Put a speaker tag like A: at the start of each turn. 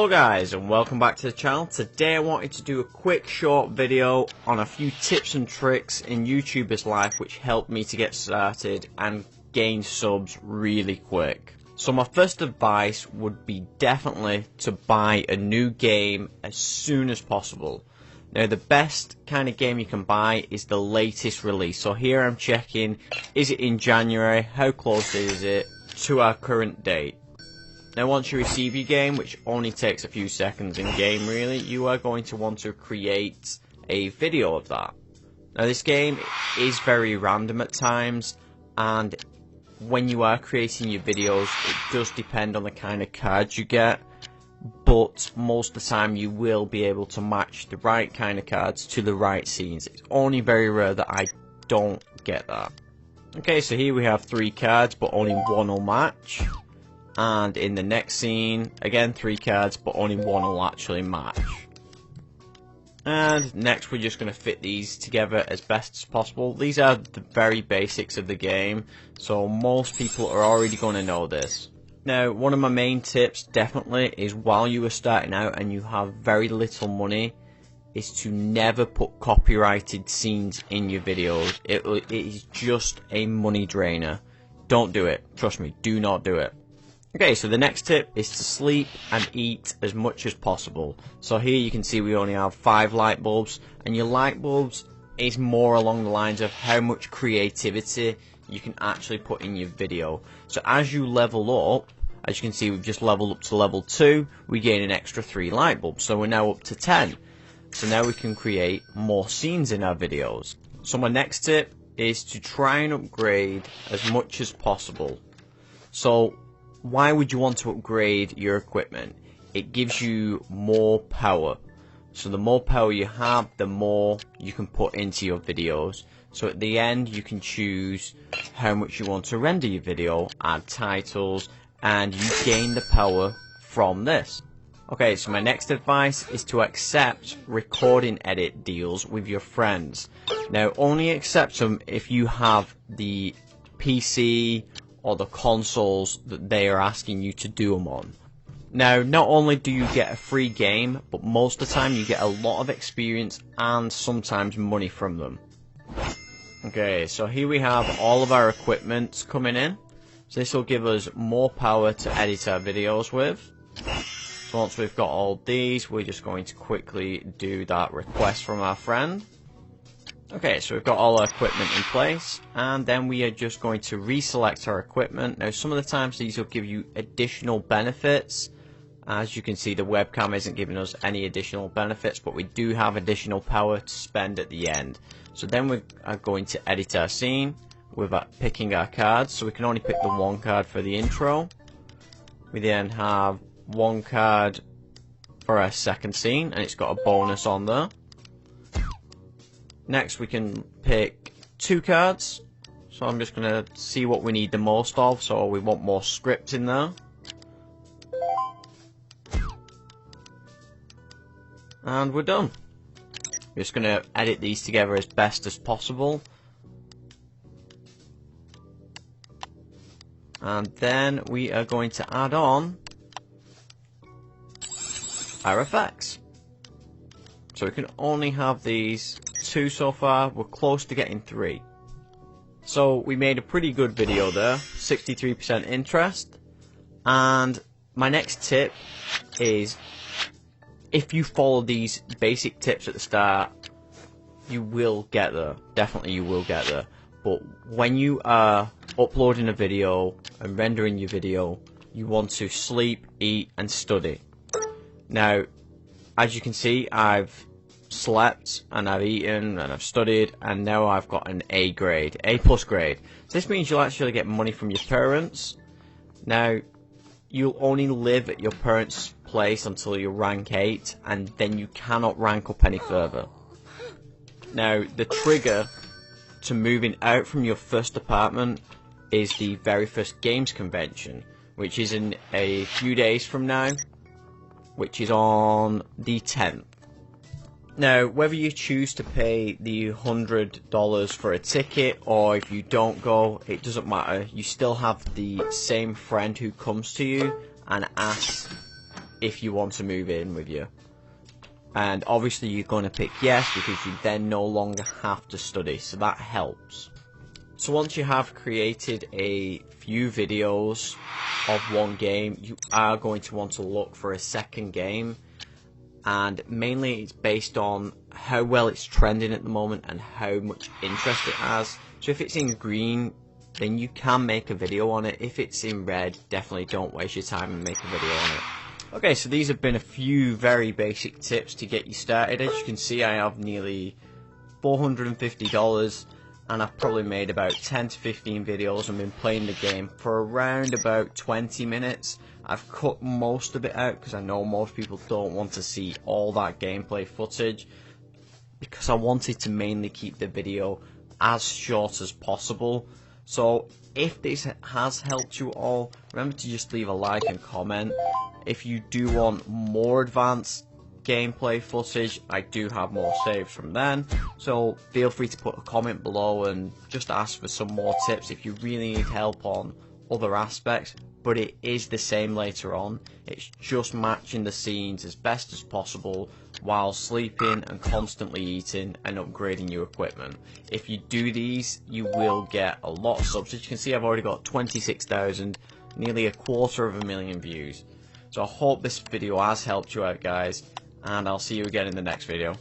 A: Hello guys and welcome back to the channel. Today I wanted to do a quick short video on a few tips and tricks in YouTubers life which helped me to get started and gain subs really quick. So my first advice would be definitely to buy a new game as soon as possible. Now the best kind of game you can buy is the latest release. So here I'm checking, is it in January, how close is it to our current date. Now once you receive your game, which only takes a few seconds in game really, you are going to want to create a video of that. Now this game is very random at times, and when you are creating your videos it does depend on the kind of cards you get, but most of the time you will be able to match the right kind of cards to the right scenes. It's only very rare that I don't get that. Okay, so here we have 3 cards but only one will match. And in the next scene, again 3 cards, but only one will actually match. And next we're just going to fit these together as best as possible. These are the very basics of the game, so most people are already going to know this. Now, one of my main tips definitely is while you are starting out and you have very little money, is to never put copyrighted scenes in your videos. It is just a money drainer. Don't do it. Trust me, do not do it. Okay, so the next tip is to sleep and eat as much as possible. So here you can see we only have 5 light bulbs, and your light bulbs is more along the lines of how much creativity you can actually put in your video. So as you level up, as you can see we've just leveled up to level 2, we gain an extra 3 light bulbs, so we're now up to 10. So now we can create more scenes in our videos. So my next tip is to try and upgrade as much as possible. So why would you want to upgrade your equipment? It gives you more power. So the more power you have, the more you can put into your videos. So at the end you can choose how much you want to render your video, add titles, and you gain the power from this. Okay, so my next advice is to accept recording edit deals with your friends. Now only accept them if you have the PC or the consoles that they are asking you to do them on. Now, not only do you get a free game, but most of the time you get a lot of experience and sometimes money from them. Okay, so here we have all of our equipment coming in. So this will give us more power to edit our videos with. So once we've got all these, we're just going to quickly do that request from our friend. Okay, so we've got all our equipment in place, and then we are just going to reselect our equipment. Now some of the times these will give you additional benefits. As you can see, the webcam isn't giving us any additional benefits, but we do have additional power to spend at the end. So then we are going to edit our scene with picking our cards. So we can only pick the 1 card for the intro. We then have 1 card for our second scene, and it's got a bonus on there. Next we can pick 2 cards, so I'm just going to see what we need the most of, so we want more script in there. And we're done. We're just going to edit these together as best as possible. And then we are going to add on our effects. So we can only have these 2 so far. We're close to getting 3. So we made a pretty good video there, 63% interest. And my next tip is, if you follow these basic tips at the start, you will get there. Definitely you will get there. But when you are uploading a video and rendering your video, you want to sleep, eat and study. Now, as you can see, I've slept and I've eaten and I've studied, and now I've got an A grade, A+ grade. So this means you'll actually get money from your parents. Now, you'll only live at your parents' place until you rank 8, and then you cannot rank up any further. Now, the trigger to moving out from your first apartment is the very first games convention, which is in a few days from now, which is on the 10th. Now, whether you choose to pay the $100 for a ticket or if you don't go, it doesn't matter. You still have the same friend who comes to you and asks if you want to move in with you. And obviously you're going to pick yes because you then no longer have to study, so that helps. So once you have created a few videos of one game, you are going to want to look for a second game, and mainly it's based on how well it's trending at the moment and how much interest it has. So if it's in green, then you can make a video on it. If it's in red, definitely don't waste your time and make a video on it. Okay, so these have been a few very basic tips to get you started. As you can see, I have nearly $450 and I've probably made about 10 to 15 videos and been playing the game for around about 20 minutes. I've cut most of it out because I know most people don't want to see all that gameplay footage, because I wanted to mainly keep the video as short as possible. So if this has helped you all, remember to just leave a like and comment. If you do want more advanced gameplay footage, I do have more saves from then, so feel free to put a comment below and just ask for some more tips if you really need help on other aspects. But it is the same later on, it's just matching the scenes as best as possible while sleeping and constantly eating and upgrading your equipment. If you do these, you will get a lot of subs. As you can see, I've already got 26,000, nearly 250,000 views. So I hope this video has helped you out, guys, and I'll see you again in the next video.